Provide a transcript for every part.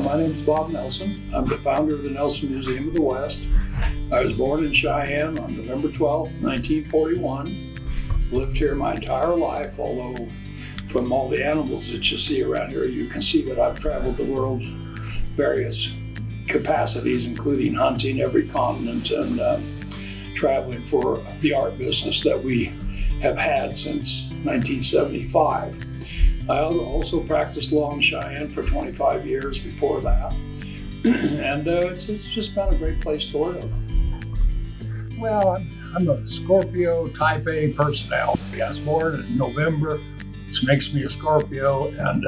My name is Bob Nelson. I'm the founder of the Nelson Museum of the West. I was born in Cheyenne on November 12, 1941. Lived here my entire life, although from all the animals that you see around here, you can see that I've traveled the world, various capacities, including hunting every continent and traveling for the art business that we have had since 1975. I also practiced law in Cheyenne for 25 years before that, and it's just been a great place to live. Well, I'm a Scorpio type A personality. I was born in November, which makes me a Scorpio, and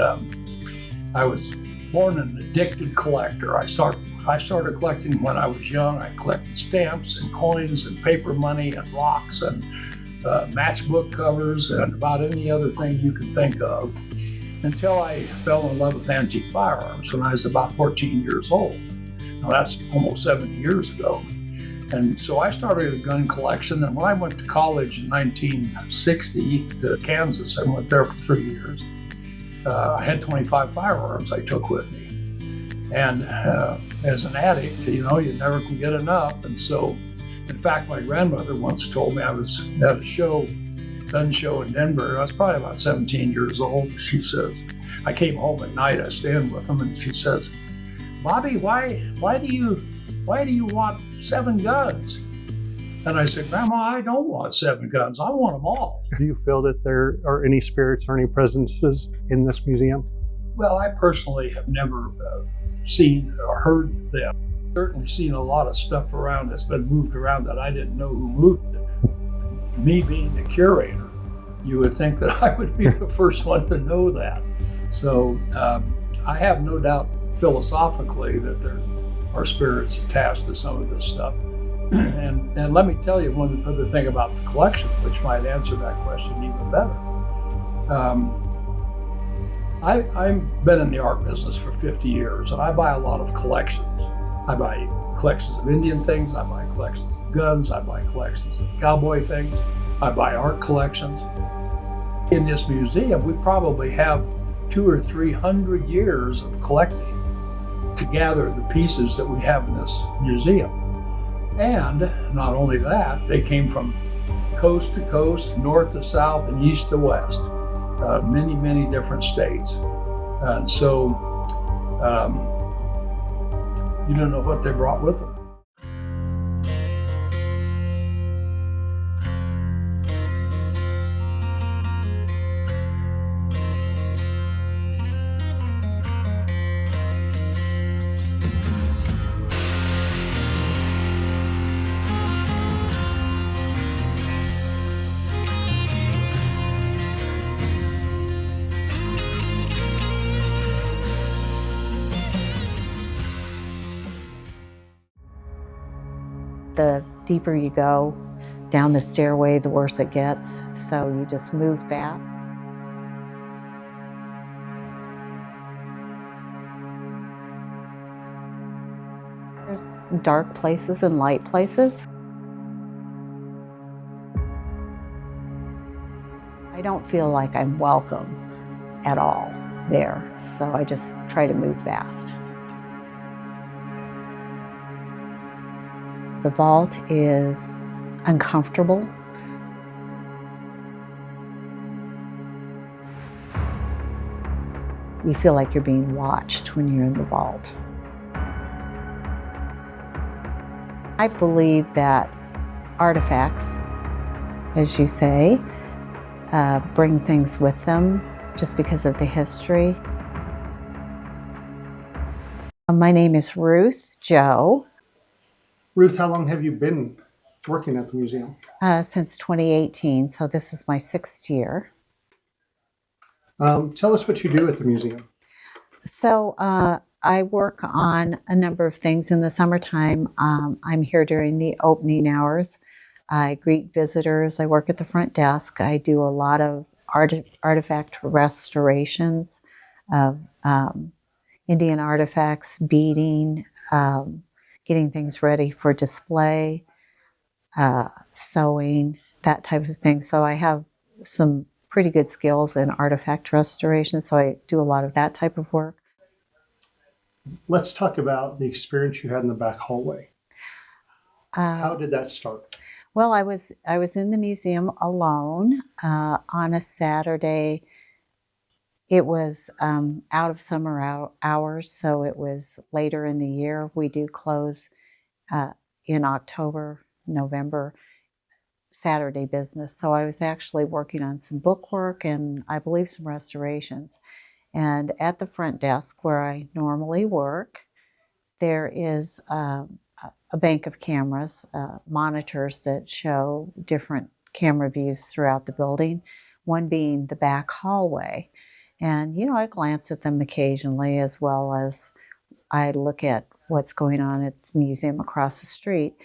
I was born an addicted collector. I started collecting when I was young. I collected stamps and coins and paper money and rocks and matchbook covers and about any other thing you can think of, until I fell in love with antique firearms when I was about 14 years old. Now that's almost 70 years ago. And so I started a gun collection, and when I went to college in 1960 to Kansas, I went there for 3 years, I had 25 firearms I took with me. And as an addict, you never can get enough. And so, in fact, my grandmother once told me, I was at a gun show in Denver. I was probably about 17 years old. She says, I came home at night, I stayed with them, and she says, Bobby, why do you want 7 guns? And I said, Grandma, I don't want 7 guns. I want them all. Do you feel that there are any spirits or any presences in this museum? Well, I personally have never seen or heard them. Certainly seen a lot of stuff around that's been moved around that I didn't know who moved it. Me being the curator, you would think that I would be the first one to know that. So I have no doubt philosophically that there are spirits attached to some of this stuff. And let me tell you one other thing about the collection, which might answer that question even better. I've been in the art business for 50 years, and I buy a lot of collections. I buy collections of Indian things, I buy collections of guns, I buy collections of cowboy things, I buy art collections. In this museum, we probably have 200 or 300 years of collecting to gather the pieces that we have in this museum. And not only that, they came from coast to coast, north to south, and east to west, many, many different states. And so you don't know what they brought with them. The deeper you go down the stairway, the worse it gets. So you just move fast. There's dark places and light places. I don't feel like I'm welcome at all there, so I just try to move fast. The vault is uncomfortable. You feel like you're being watched when you're in the vault. I believe that artifacts, as you say, bring things with them just because of the history. My name is Ruth Jo. Ruth, how long have you been working at the museum? Since 2018, so this is my 6th year. Tell us what you do at the museum. So I work on a number of things in the summertime. I'm here during the opening hours. I greet visitors. I work at the front desk. I do a lot of artifact restorations of Indian artifacts, beading, getting things ready for display, sewing, that type of thing. So I have some pretty good skills in artifact restoration, so I do a lot of that type of work. let's talk about the experience you had in the back hallway. How Uh, did that start? well, I was in the museum alone on a Saturday. It was out of summer hours, so it was later in the year. We do close in October, November, Saturday business. So I was actually working on some bookwork and I believe some restorations. And at the front desk where I normally work, there is a bank of cameras, monitors that show different camera views throughout the building, one being the back hallway. And, you know, I glance at them occasionally as well as I look at what's going on at the museum across the street.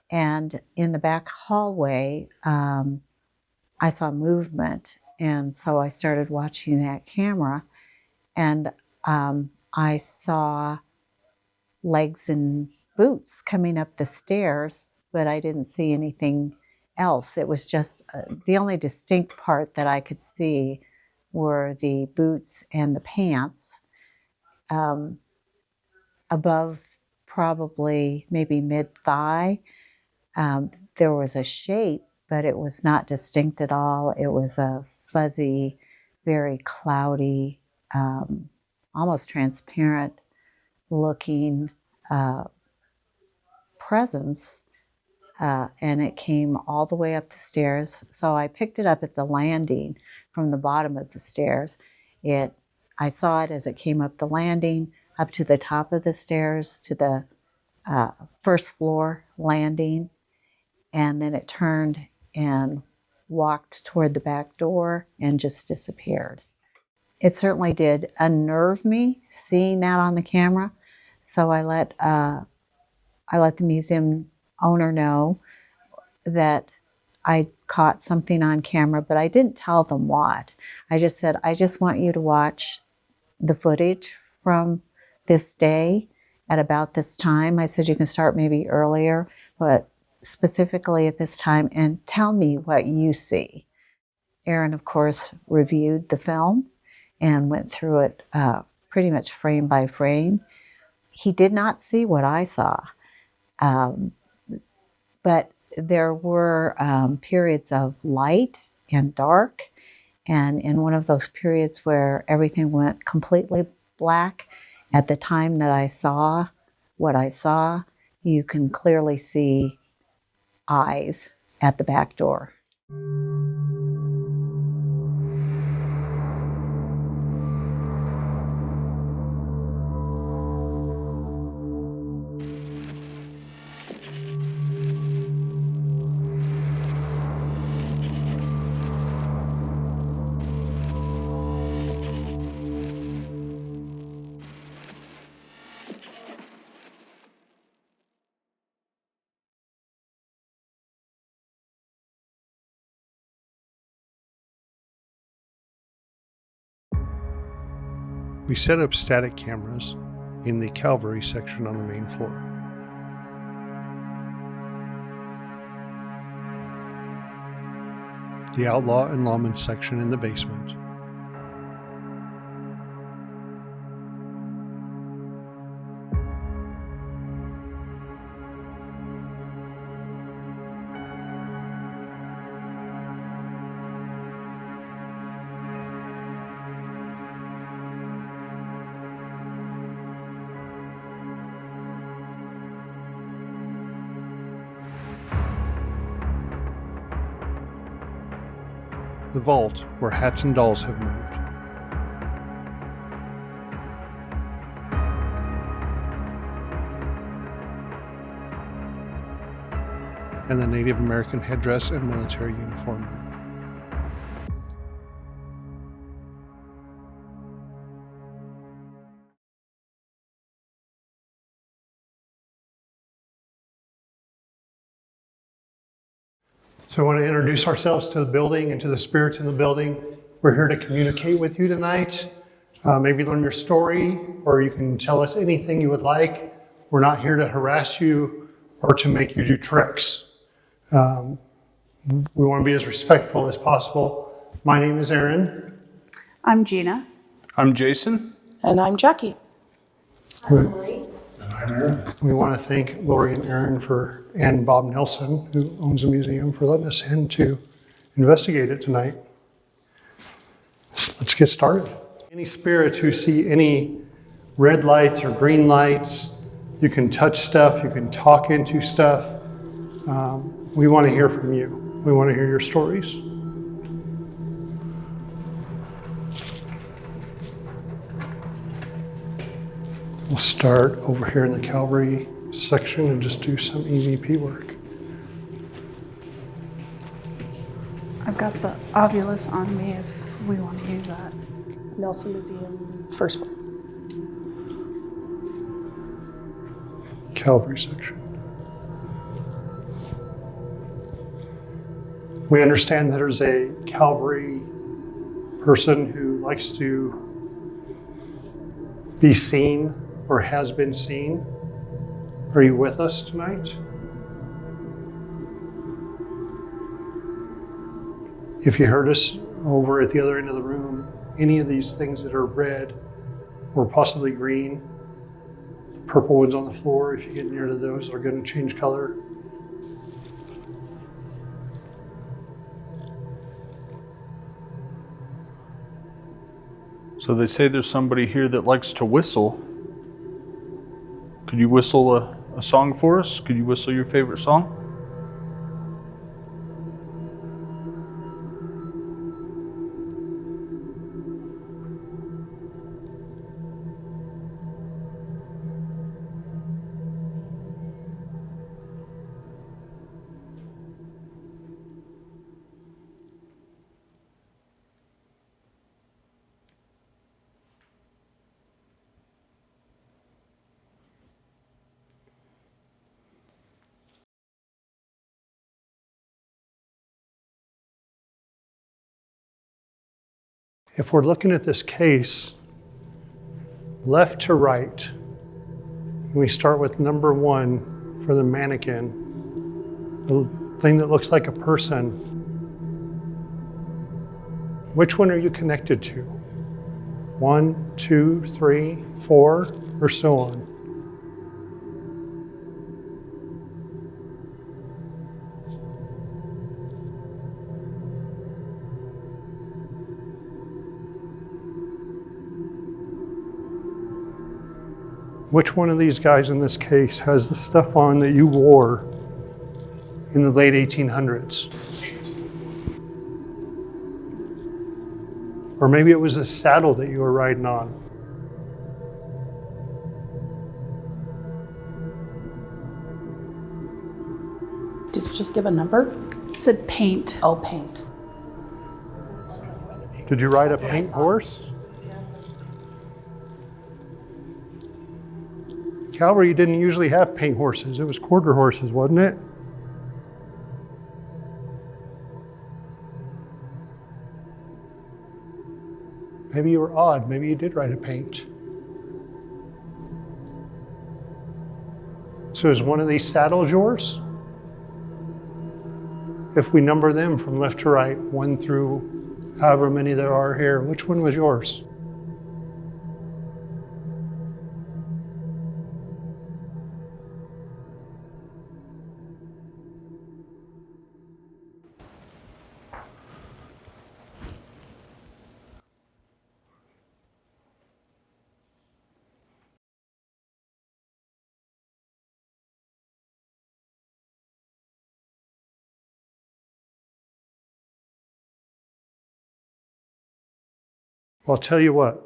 And in the back hallway, I saw movement. And so I started watching that camera and I saw legs and boots coming up the stairs, but I didn't see anything else. It was just the only distinct part that I could see were the boots and the pants above probably maybe mid-thigh. There was a shape, but it was not distinct at all. It was a fuzzy, very cloudy, almost transparent looking presence, and it came all the way up the stairs. So I picked it up at the landing from the bottom of the stairs. I saw it as it came up the landing, up to the top of the stairs, to the first floor landing, and then it turned and walked toward the back door and just disappeared. It certainly did unnerve me seeing that on the camera, so I let the museum owner know that I caught something on camera, but I didn't tell them what. I just said, I just want you to watch the footage from this day at about this time. I said, you can start maybe earlier, but specifically at this time, and tell me what you see. Aaron, of course, reviewed the film and went through it pretty much frame by frame. He did not see what I saw. But there were periods of light and dark, and in one of those periods where everything went completely black, at the time that I saw what I saw, you can clearly see eyes at the back door. We set up static cameras in the Calvary section on the main floor. The Outlaw and Lawman section in the basement. The vault where hats and dolls have moved. And the Native American headdress and military uniform room. So I want to introduce ourselves to the building and to the spirits in the building. We're here to communicate with you tonight, maybe learn your story, or you can tell us anything you would like. We're not here to harass you or to make you do tricks. We want to be as respectful as possible. My name is Aaron. I'm Gina. I'm Jason. And I'm Jackie. We want to thank Lori and Aaron and Bob Nelson, who owns the museum, for letting us in to investigate it tonight. So let's get started. Any spirits who see any red lights or green lights, you can touch stuff, you can talk into stuff. We want to hear from you. We want to hear your stories. We'll start over here in the Calvary section and just do some EVP work. I've got the Ovilus on me if we want to use that. Nelson Museum, first floor. Calvary section. We understand that there's a Calvary person who likes to be seen or has been seen. Are you with us tonight? If you heard us over at the other end of the room, any of these things that are red or possibly green, purple ones on the floor, if you get near to those, are going to change color. So they say there's somebody here that likes to whistle. Could you whistle a song for us? Could you whistle your favorite song? If we're looking at this case, left to right, we start with number 1 for the mannequin, the thing that looks like a person. Which one are you connected to? 1, 2, 3, 4, or so on? Which one of these guys in this case has the stuff on that you wore in the late 1800s? Or maybe it was a saddle that you were riding on. Did you just give a number? It said paint. Oh, paint. Did you ride a paint horse? Calvary didn't usually have paint horses. It was quarter horses, wasn't it? Maybe you were odd. Maybe you did ride a paint. So is one of these saddles yours? If we number them from left to right, 1 through however many there are here, which one was yours? Well, I'll tell you what.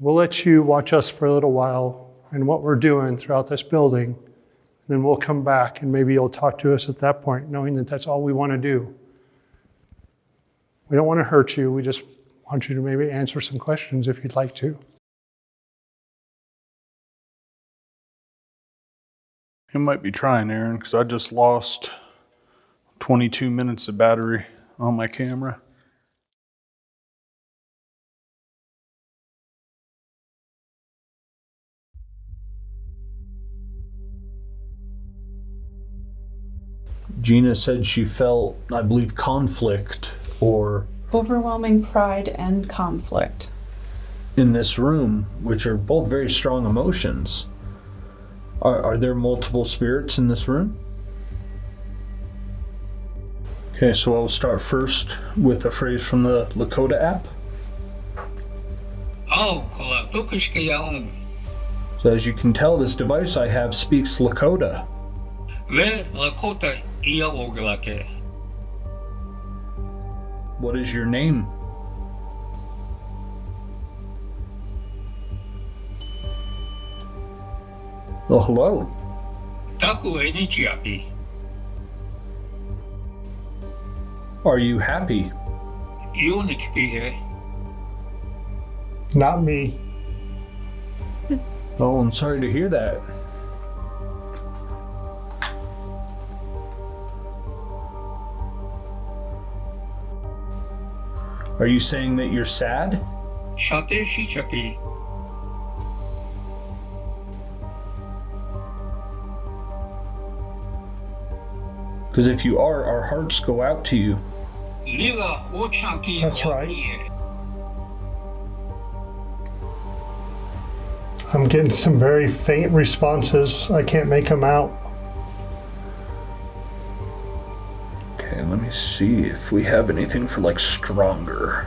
We'll let you watch us for a little while and what we're doing throughout this building. Then we'll come back and maybe you'll talk to us at that point, knowing that that's all we want to do. We don't want to hurt you. We just want you to maybe answer some questions if you'd like to. You might be trying, Aaron, because I just lost 22 minutes of battery on my camera. Gina said she felt, I believe, conflict or... Overwhelming pride and conflict. in this room, which are both very strong emotions. Are there multiple spirits in this room? Okay, so I'll start first with a phrase from the Lakota app. So as you can tell, this device I have speaks Lakota. What is your name? Oh, hello. Are you happy? Not me. Oh, I'm sorry to hear that. Are you saying that you're sad? Because if you are, our hearts go out to you. That's right. I'm getting some very faint responses. I can't make them out. Okay, let me see if we have anything for like stronger.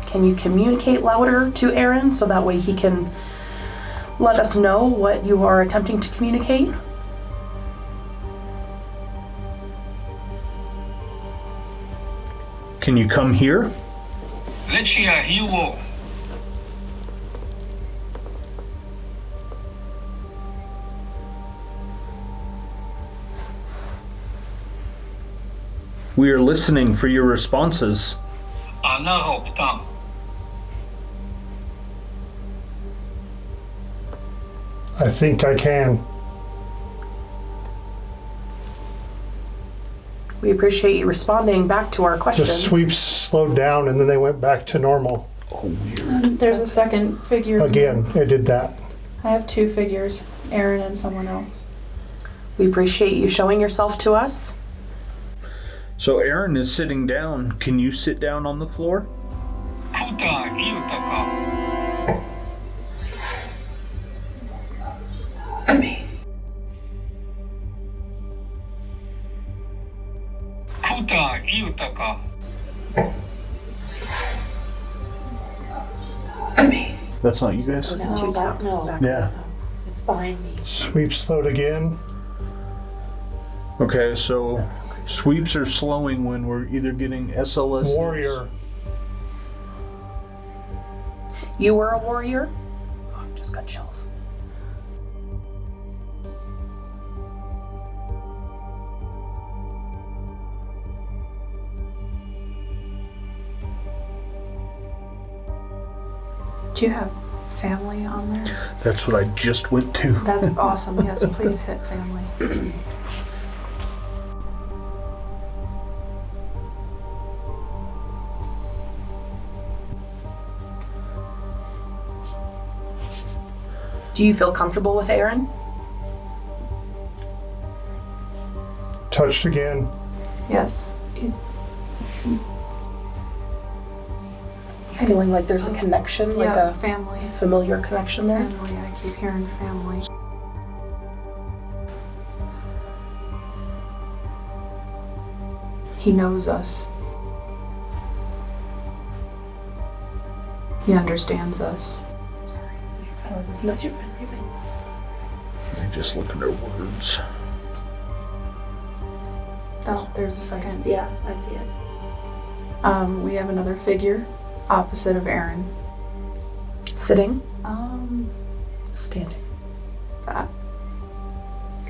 Can you communicate louder to Aaron so that way he can let us know what you are attempting to communicate? Can you come here? We are listening for your responses. I think I can. We appreciate you responding back to our The questions. sweeps slowed down and then they went back to normal. There's a second figure. Again, it did that. I have two figures, Aaron and someone else. We appreciate you showing yourself to us. So Aaron is sitting down. Can you sit down on the floor? That's not you guys? Two taps back. Yeah. It's behind me. Sweep slowed again. Okay, so sweeps are slowing when we're either getting SLS. Warrior. You were a warrior? Oh, just got chills. Do you have family on there? That's what I just went to. That's awesome. Yes, please hit family. Do you feel comfortable with Aaron? Touched again. Yes. Feeling like there's a connection, like Yeah, a family. familiar connection there? Family. I keep hearing family. He knows us. He understands us. No, you're fine, you're fine. Let me just look at their words. Oh, there's a second. Yeah, I see it. We have another figure opposite of Aaron. Sitting? Standing. I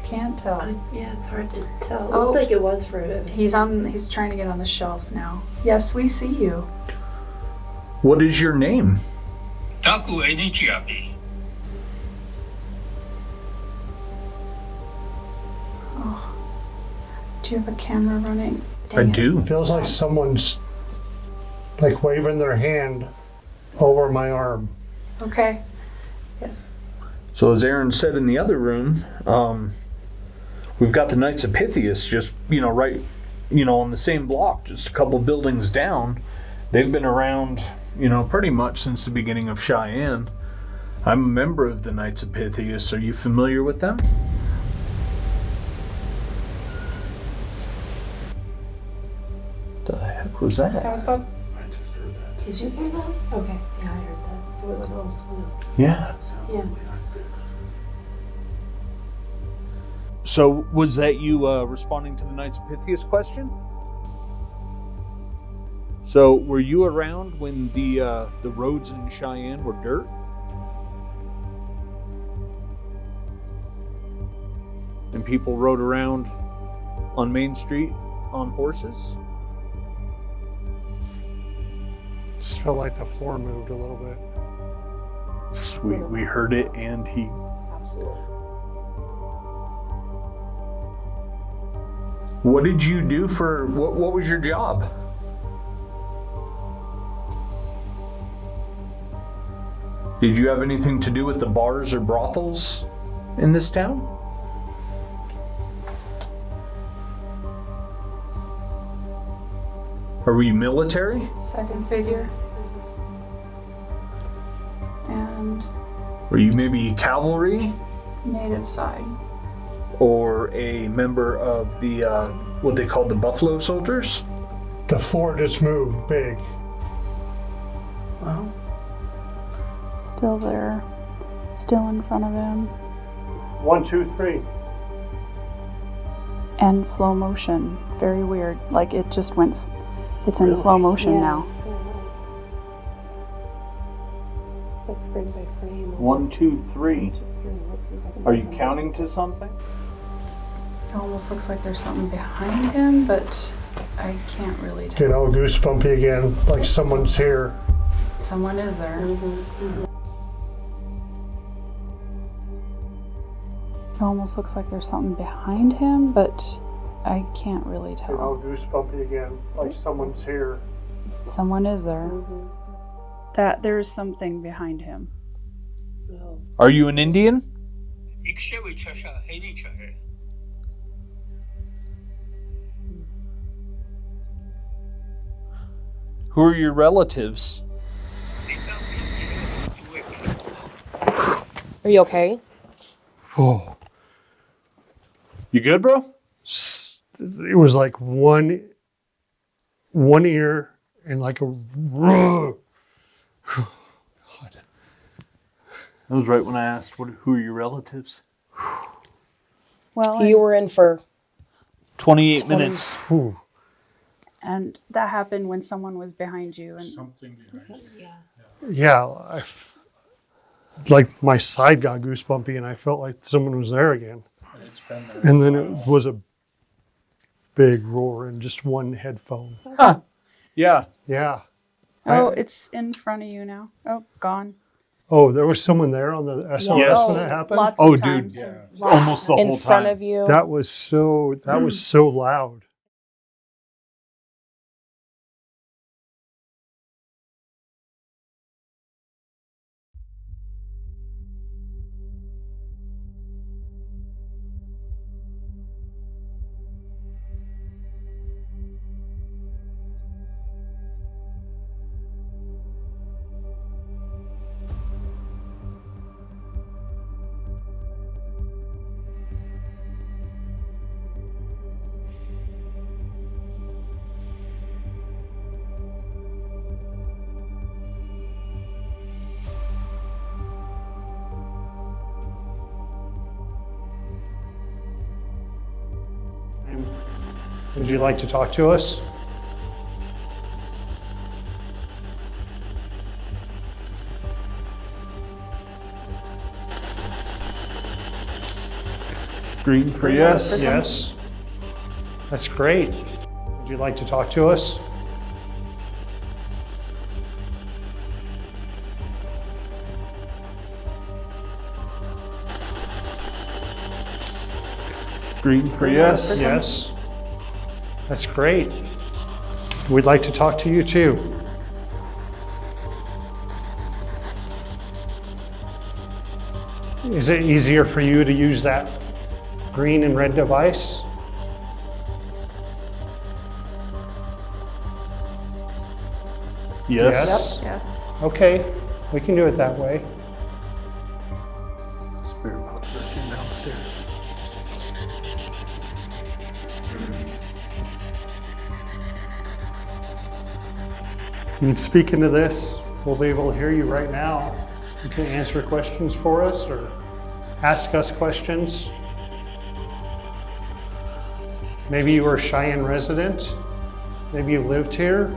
can't tell. Yeah, it's hard to tell. It Oh. looked like it was for a He's trying to get on the shelf now. Yes, we see you. What is your name? Do you have a camera running? I do. Feels like someone's like waving their hand over my arm. Okay. Yes. So as Aaron said in the other room, we've got the Knights of Pythias just, right on the same block, just a couple buildings down. They've been around, pretty much since the beginning of Cheyenne. I'm a member of the Knights of Pythias. Are you familiar with them? The heck was that? That was about. Did you hear that? Okay, yeah, I heard that. It was like a little squeal. Yeah. Yeah. So was that you responding to the Knights of Pythias question? So were you around when the roads in Cheyenne were dirt? And people rode around on Main Street on horses? Just felt like the floor moved a little bit. Sweet, we heard it, and he... Absolutely. What did you do for... What was your job? Did you have anything to do with the bars or brothels in this town? Or were you military? Second figure. And Were you maybe cavalry? native side. Or a member of the, what they called the Buffalo Soldiers? The floor just moved big. Wow. Still there. Still in front of him. 1, 2, 3. And slow motion. Very weird. Like it just went. It's in slow motion now. Like frame by frame. 1, 2, 3. Let's see if I can Are you find it. counting to something? It almost looks like there's something behind him, but I can't really tell. Get all goosebumpy again, like someone's here. Someone is there. It almost looks like there's something behind him, but I can't really Get all tell. goosebumpy again, like someone's here. Someone is there. That there's something behind him. No. Are you an Indian? Who are your relatives? Are you okay? Oh, You good, bro? it was like one ear and like a roar. That was right when I asked, who are your relatives? Well, You were in for 28 minutes. Ooh. and that happened when someone was behind you. And Yeah. Yeah, like my side got goosebumpy and I felt like someone was there again. And then it was a big roar in just one headphone. Huh. Yeah. Yeah. oh, it's in front of you now. Oh, gone. Oh, there was someone there on the SOS Yes. when that happened? Lots Oh, of dude. times. Almost the in whole front time. of you. That was so loud. Would you like to talk to us? Green for yes. Yes. That's great. Would you like to talk to us? Green for yes. Yes. That's great. We'd like to talk to you too. Is it easier for you to use that green and red device? Yes. Yes. Okay, we can do it that way. Spirit box rushing downstairs. You can speak into this. We'll be able to hear you right now. You can answer questions for us or ask us questions. Maybe you were a Cheyenne resident. Maybe you lived here.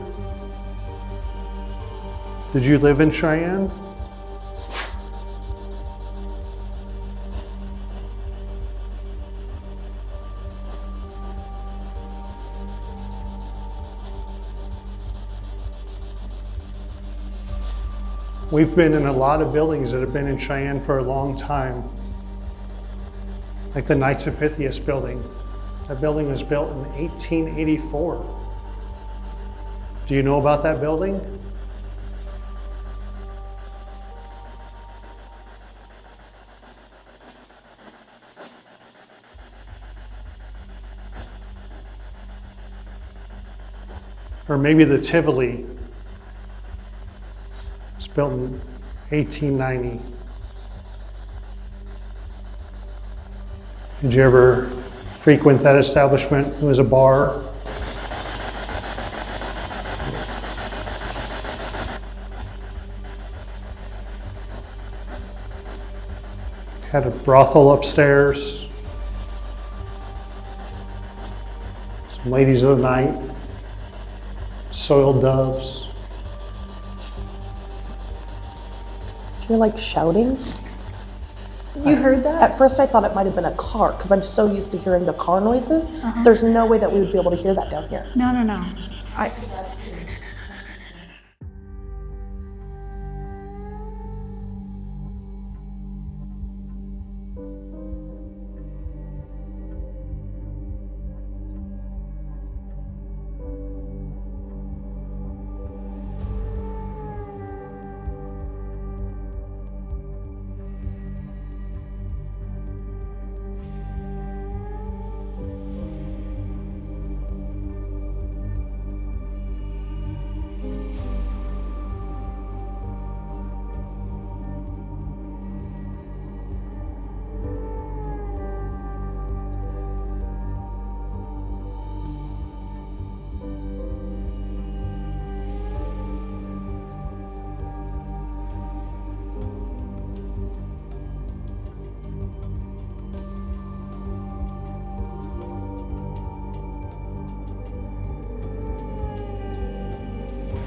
Did you live in Cheyenne? We've been in a lot of buildings that have been in Cheyenne for a long time. Like the Knights of Pythias building. That building was built in 1884. Do you know about that building? Or maybe the Tivoli. It's built in 1890. Did you ever frequent that establishment? It was a bar. Had a brothel upstairs. Some ladies of the night. Soiled doves. You're like shouting? You heard that? At first I thought it might have been a car because I'm so used to hearing the car noises. There's no way that we would be able to hear that down here. No. I.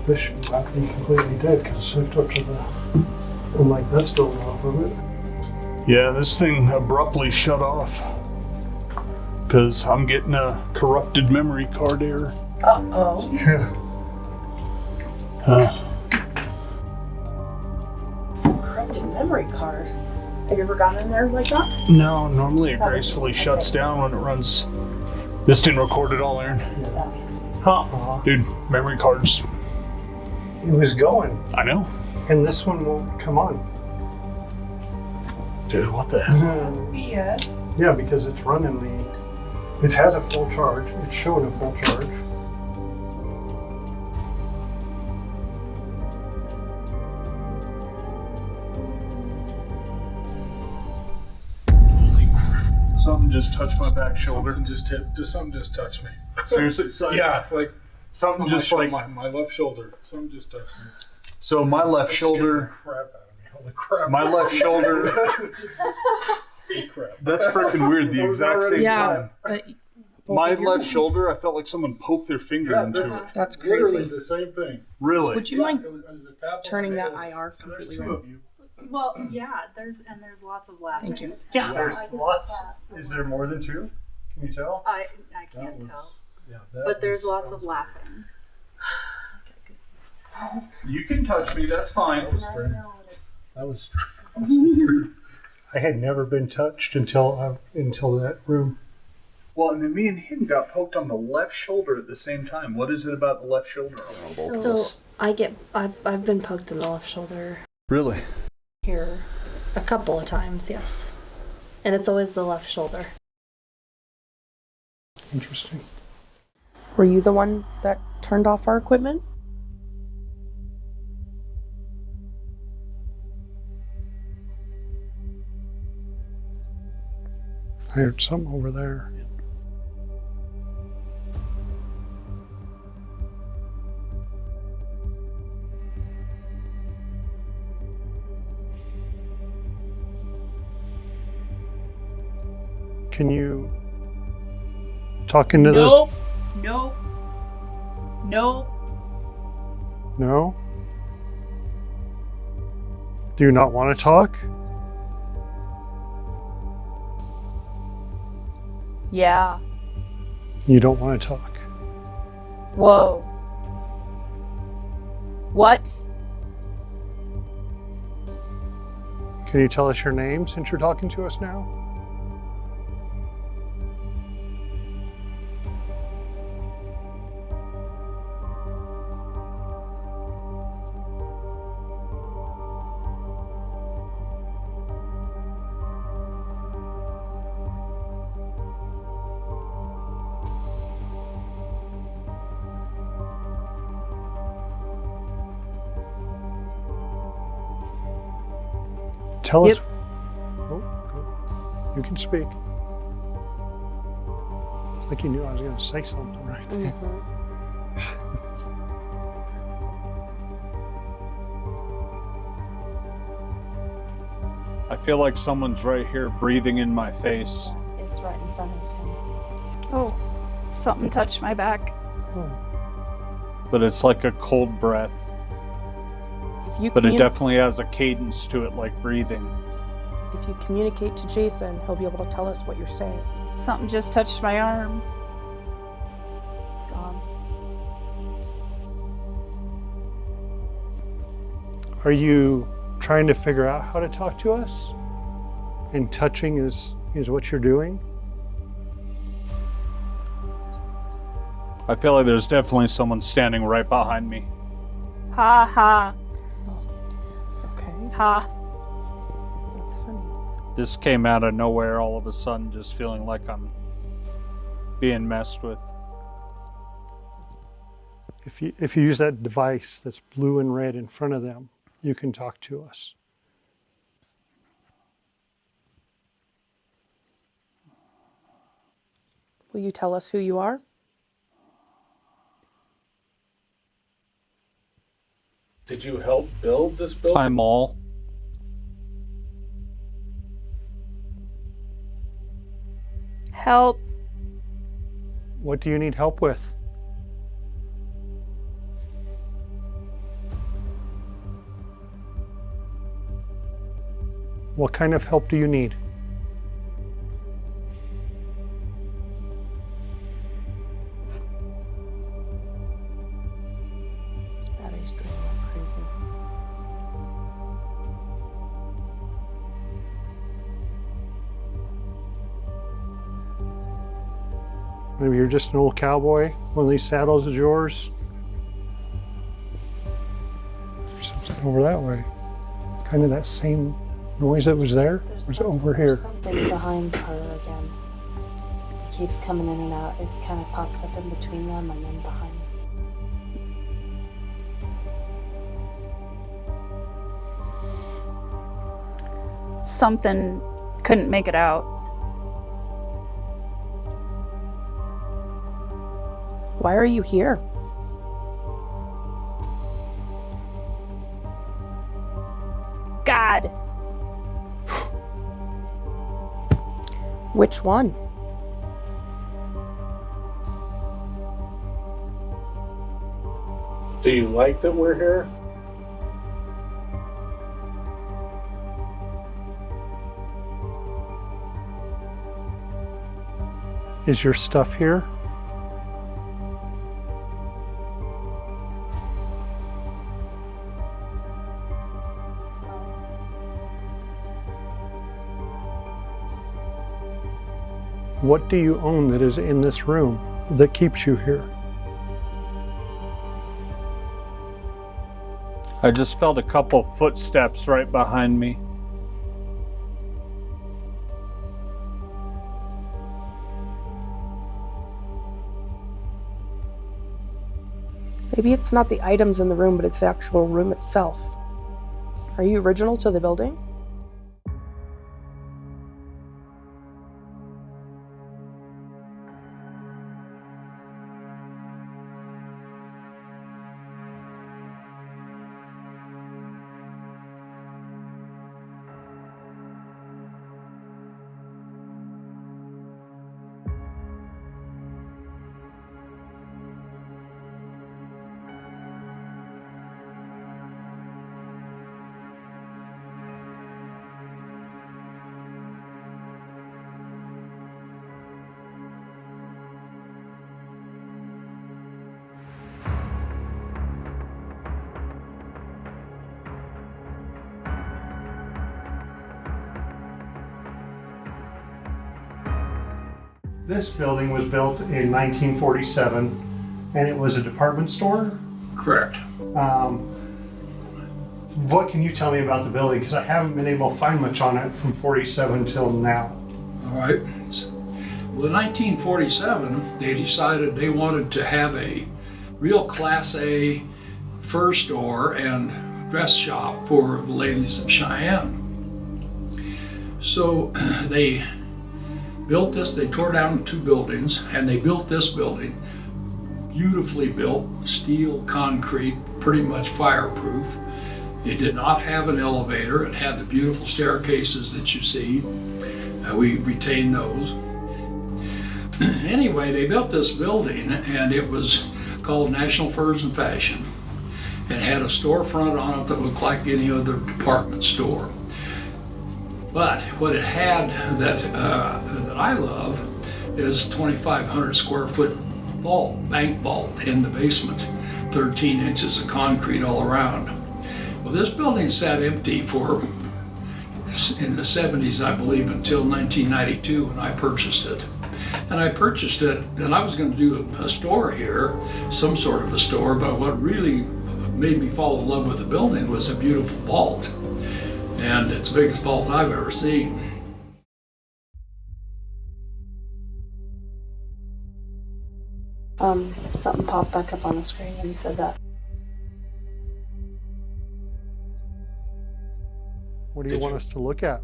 This should not be completely dead because it's hooked up to the. I'm like, that's going off of it. Yeah, this thing abruptly shut off. Because I'm getting a corrupted memory card error. Uh-oh. Yeah. Corrupted memory card. Have you ever gotten in there like that? No, normally it gracefully shuts down when it runs. This didn't record at all, Aaron. Uh-uh. Dude, memory cards. It was going, I know. and this one won't come on. Dude, what the hell? BS. Yeah, because it's running the. It has a full charge. It's showing a full charge. Something just touched my back shoulder. Something just touched me. Seriously, so Yeah, like something just like my left shoulder. Something just touched me. so. My left shoulder. Crap out of me. Holy crap. My left shoulder. Holy crap. That's freaking weird. The exact same time. But My left shoulder, I felt like someone poked their finger into it. that's Literally crazy. the same thing. Really? Would you mind It was the tap on turning the that table. IR So there's completely two red? of you. Well, yeah. There's lots of laughing. Thank you. Yeah. There's lots. Is there more than two? Can you tell? I can't tell. Yeah, But there's lots of laughing. You can touch me. That's fine. That was I had never been touched until that room. Well, and then me and him got poked on the left shoulder at the same time. What is it about the left shoulder? So I've been poked in the left shoulder Really? here a couple of times, yes. And it's always the left shoulder. Interesting. Were you the one that turned off our equipment? I heard something over there. Can you talk into this? Nope. Nope. Nope. No? Do you not want to talk? Yeah. You don't want to talk. Whoa. What? Can you tell us your name since you're talking to us now? Tell us. Oh, go. You can speak. It's like you knew I was going to say something right there. I feel like someone's right here breathing in my face. It's right in front of him. Oh, something touched my back. But it's like a cold breath. If you But it communi- definitely has a cadence to it, like breathing. if you communicate to Jason, he'll be able to tell us what you're saying. Something just touched my arm. It's gone. Are you trying to figure out how to talk to us? And touching is what you're doing? I feel like there's definitely someone standing right behind me. Ha ha. Okay, Ha. that's funny. This came out of nowhere all of a sudden, just feeling like I'm being messed with. If you use that device that's blue and red in front of them, you can talk to us. Will you tell us who you are? Did you help build this building? I'm all. Help. What do you need help with? What kind of help do you need? This battery's draining like crazy. Maybe you're just an old cowboy. One of these saddles is yours. There's something over that way. Kind of that same noise that was there. Or is it over here? There's something behind her again. It keeps coming in and out. It kind of pops up in between them and then behind. Something couldn't make it out. Why are you here? God. Which one? Do you like that we're here? Is your stuff here? What do you own that is in this room that keeps you here? I just felt a couple footsteps right behind me. Maybe it's not the items in the room, but it's the actual room itself. Are you original to the building? This building was built in 1947, and it was a department store. Correct. What can you tell me about the building? Because I haven't been able to find much on it from 47 till now. All right. Well, in 1947, they decided they wanted to have a real Class A fur store and dress shop for the ladies of Cheyenne. So they built this, they tore down 2 buildings, and they built this building. Beautifully built, steel, concrete, pretty much fireproof. It did not have an elevator. It had the beautiful staircases that you see. We retained those. Anyway, they built this building, and it was called National Furs and Fashion. It had a storefront on it that looked like any other department store. But what it had that I love is 2,500 square foot bank vault in the basement, 13 inches of concrete all around. Well, this building sat empty for, in the 70s, I believe, until 1992 when I purchased it. And I purchased it, and I was going to do a store here, some sort of a store, but what really made me fall in love with the building was a beautiful vault. And it's the biggest vault I've ever seen. Something popped back up on the screen when you said that. What do you want us to look at?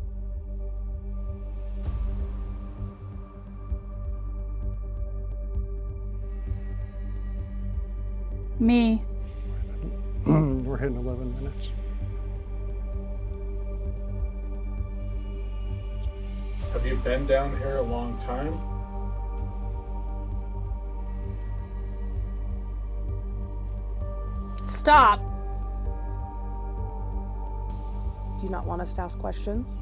Me. We're hitting 11 minutes. Have you been down here a long time? Stop. Do you not want us to ask questions?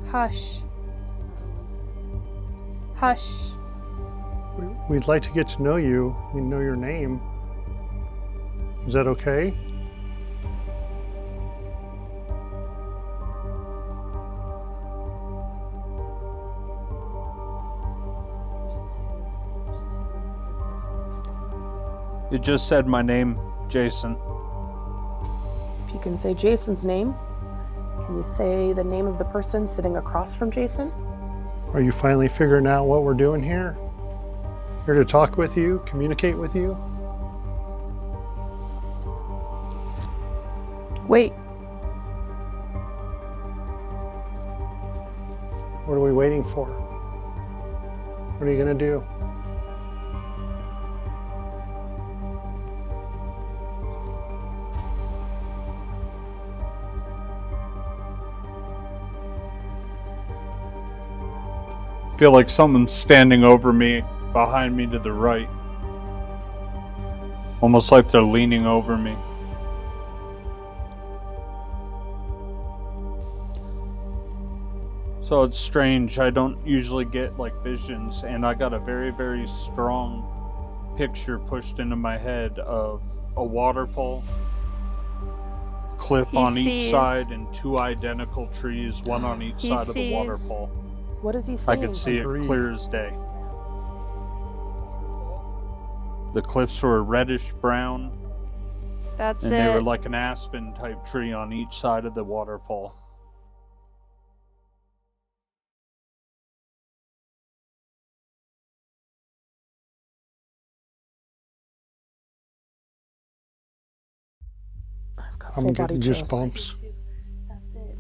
Hush. Hush. We'd like to get to know you and know your name. Is that okay? It just said my name, Jason. If you can say Jason's name, can you say the name of the person sitting across from Jason? Are you finally figuring out what we're doing here? Here to talk with you, communicate with you? Wait. What are we waiting for? What are you gonna do? I feel like someone's standing over me, behind me to the right. Almost like they're leaning over me. So it's strange, I don't usually get like visions, and I got a very, very strong picture pushed into my head of a waterfall, cliff on each side, and 2 identical trees, one on each side of the waterfall. What is he I saying? could see it clear as day. The cliffs were reddish brown, That's and it. they were like an aspen type tree on each side of the waterfall. I've got I'm full body getting chills. goosebumps.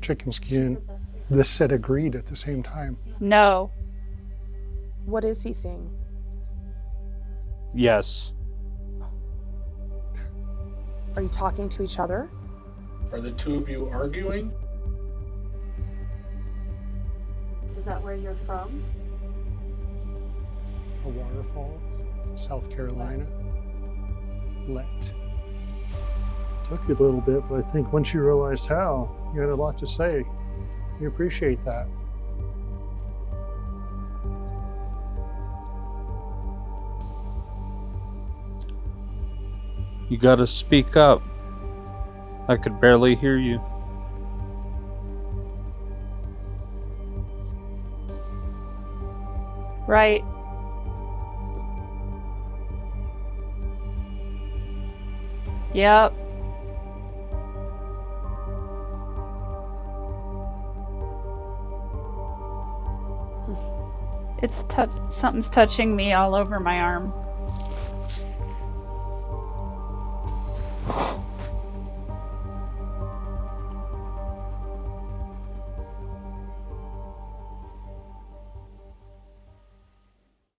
Chicken skin. This said agreed at the same time. No. What is he saying? Yes. Are you talking to each other? Are the 2 of you arguing? Is that where you're from? A waterfall, South Carolina. Let. Took you a little bit, but I think once you realized how, you had a lot to say. We appreciate that. You gotta speak up. I could barely hear you. Right. Yep. It's something's touching me all over my arm.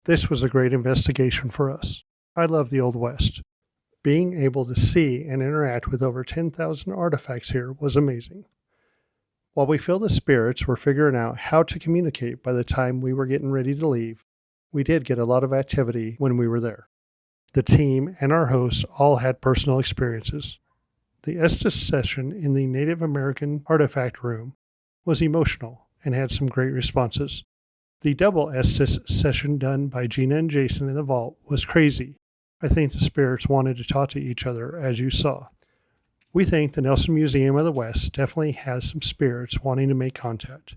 This was a great investigation for us. I love the Old West. Being able to see and interact with over 10,000 artifacts here was amazing. While we feel the spirits were figuring out how to communicate by the time we were getting ready to leave, we did get a lot of activity when we were there. The team and our hosts all had personal experiences. The Estes session in the Native American Artifact Room was emotional and had some great responses. The double Estes session done by Gina and Jason in the vault was crazy. I think the spirits wanted to talk to each other, as you saw. We think the Nelson Museum of the West definitely has some spirits wanting to make contact.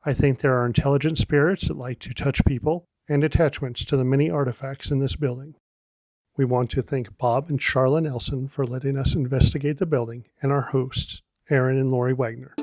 I think there are intelligent spirits that like to touch people and attachments to the many artifacts in this building. We want to thank Bob and Charla Nelson for letting us investigate the building and our hosts, Aaron and Lori Wagner.